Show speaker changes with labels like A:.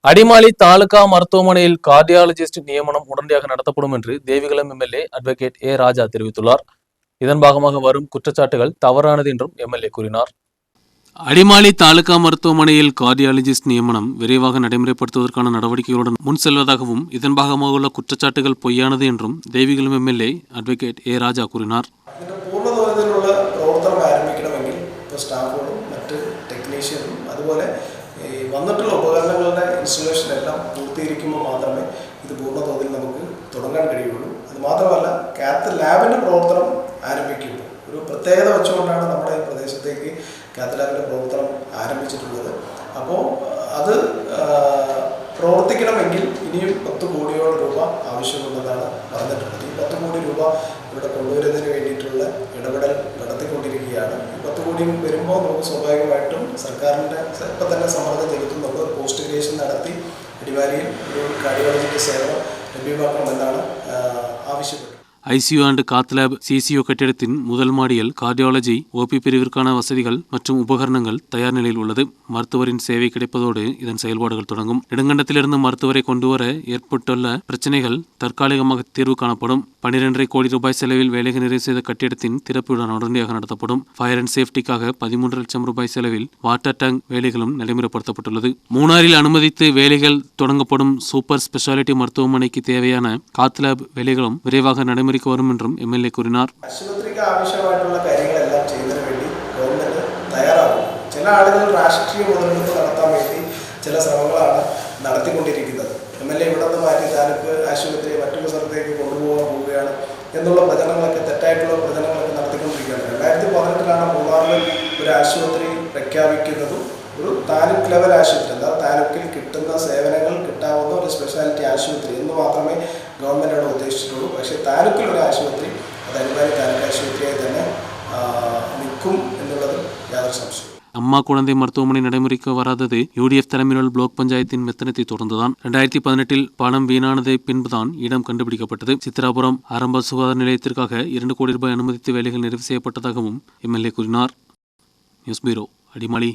A: அடிமாலி தாலுகா மருத்துவமனையில் கார்டியாலஜிஸ்ட் நியமனம் உடனடியாக நடத்தப்படும் என்று தேவிகுளம் எம்எல்ஏ அட்வொகேட் ஏ ராஜா தெரிவித்துள்ளார். இதன் பாகமாக வரும் குற்றச்சாட்டுகள் தவறானது என்றும் எம்எல்ஏ கூறினார்.
B: அடிமாலி தாலுகா மருத்துவமனையில் கார்டியாலஜிஸ்ட் நியமனம் விரைவாக நடைமுறைப்படுத்துவதற்கான நடவடிக்கைகளுடன் முன் செல்வதாகவும் இதன் பாகமாக உள்ள குற்றச்சாட்டுகள் பொய்யானது என்றும் தேவிகுளம் எம்எல்ஏ அட்வொகேட் ஏ ராஜா கூறினார்.
C: വന്നിട്ടുള്ള ഉപകരണങ്ങളുടെ ഇൻസ്റ്റലേഷൻ എല്ലാം പൂർത്തീകരിക്കുമ്പോൾ മാത്രമേ ഇത് പൂർണ്ണതോതിൽ നമുക്ക് തുടങ്ങാൻ കഴിയുള്ളൂ. അതുമാത്രമല്ല കാത്ത് ലാബിൻ്റെ പ്രവർത്തനം ആരംഭിക്കുമ്പോൾ ഒരു പ്രത്യേകത വെച്ചുകൊണ്ടാണ് നമ്മുടെ ഈ പ്രദേശത്തേക്ക് കാത്ത് ലാബിൻ്റെ പ്രവർത്തനം ആരംഭിച്ചിട്ടുള്ളത്. അപ്പോൾ അത് പ്രവർത്തിക്കണമെങ്കിൽ ഇനിയും 10 കോടിയോളം രൂപ ആവശ്യമുണ്ടെന്നാണ് പറഞ്ഞിട്ടുള്ളത്. ഈ 10 കോടി രൂപ ഇവിടെ കൊണ്ടുവരുന്നതിന് വേണ്ടിയിട്ടുള്ള ഇടപെടൽ നടത്തിക്കൊണ്ടിരിക്കുകയാണ്. ഈ 10 കോടി വരുമ്പോൾ നമുക്ക് സ്വാഭാവികമായിട്ടും സർക്കാരിൻ്റെ ഇപ്പം തന്നെ സമ്മർദ്ദം ചെലുത്തുന്നുണ്ട്. ഒരു പോസ്റ്റ് ഗ്രേഷൻ നടത്തി അടിമാലിയിൽ ഒരു കാർഡിയോളജിക്കൽ സേവനം ലഭ്യമാക്കണമെന്നാണ് ആവശ്യപ്പെട്ടത്.
B: ICU and Gad lab CCO கட்டிடத்தின் முதல் மாடியில் கார்டியாலஜி ஓபி பிரிவிற்கான வசதிகள் மற்றும் உபகரணங்கள் தயார் நிலையில் உள்ளது. மருத்துவரின் சேவை கிடைப்பதோடு இதன் செயல்பாடுகள் தொடங்கும். நெடுங்கண்டத்திலிருந்து மருத்துவரை கொண்டுவர ஏற்பட்டுள்ள பிரச்சனைகள் தற்காலிகமாக தீர்வு காணப்படும். 12.5 கோடி ரூபாய் செலவில் வேலைகள் நிறைவு செய்த கட்டிடத்தின் திறப்புடன் உடனடியாக நடத்தப்படும். ஃபயர் அண்ட் சேஃப்டிக்காக 13 லட்சம் ரூபாய் செலவில் வாட்டர் டேங்க் வேலைகளும் நடைமுறைப்படுத்தப்பட்டுள்ளது. மூணாரில் அனுமதித்து வேலைகள் தொடங்கப்படும் சூப்பர் ஸ்பெஷாலிட்டி மருத்துவமனைக்கு தேவையான காத் லேப் வேலைகளும் விரைவாக நடைமுறை வரும் என்றும் எம்எல்ஏ கூறினார்.
C: ആശുപത്രിക്ക് ആവശ്യമായിട്ടുള്ള കാര്യങ്ങളെല്ലാം ചെയ്യുന്നതിന് വേണ്ടി ഗവൺമെന്റ് തയ്യാറാകും. ചില ആളുകൾ രാഷ്ട്രീയ മുതലെടുപ്പ് നടത്താൻ വേണ്ടി ചില ശ്രമങ്ങളാണ് നടത്തിക്കൊണ്ടിരിക്കുന്നത്. എംഎൽഎ ഇവിടെ നിന്ന് മാറ്റി താലൂക്ക് ആശുപത്രിയെ മറ്റൊരു സ്ഥലത്തേക്ക് കൊണ്ടുപോകാൻ പോവുകയാണ് എന്നുള്ള പ്രചരണങ്ങളൊക്കെ തെറ്റായിട്ടുള്ള പ്രചരണങ്ങളൊക്കെ നടത്തിക്കൊണ്ടിരിക്കുകയാണ്. 2018 മൂന്നാറിൽ ഒരു ആശുപത്രി പ്രഖ്യാപിക്കുന്നതും ഒരു താലൂക്ക് ലെവൽ ആശുപത്രി, അതായത് താലൂക്കിൽ കിട്ടുന്ന സേവനങ്ങൾ കിട്ടാവുന്ന ഒരു സ്പെഷ്യാലിറ്റി ആശുപത്രി എന്ന് മാത്രമേ ഗവൺമെൻറ്റോട് ഉദ്ദേശിച്ചിട്ടുള്ളൂ. പക്ഷേ താലൂക്കിൽ ഒരു ആശുപത്രി അത് അടിമാലി താലൂക്ക് ആശുപത്രിയായി തന്നെ നിൽക്കും എന്നുള്ളത് യാതൊരു സംശയം.
B: அம்மா குழந்தை மருத்துவமனை நடைமுறைக்கு வராதது யூடிஎஃப் தலைமையிலுள்ள பிளாக் பஞ்சாயத்தின் மெத்தனத்தை தொடர்ந்துதான். 2018 பணம் வீணானதை பின்புதான் இடம் கண்டுபிடிக்கப்பட்டது. சித்ராபுரம் ஆரம்ப சுகாதார நிலையத்திற்காக 2 கோடி ரூபாய் அனுமதித்து வேலைகள் நிறைவு செய்யப்பட்டதாகவும் எம்எல்ஏ கூறினார். News bureau, Adimali.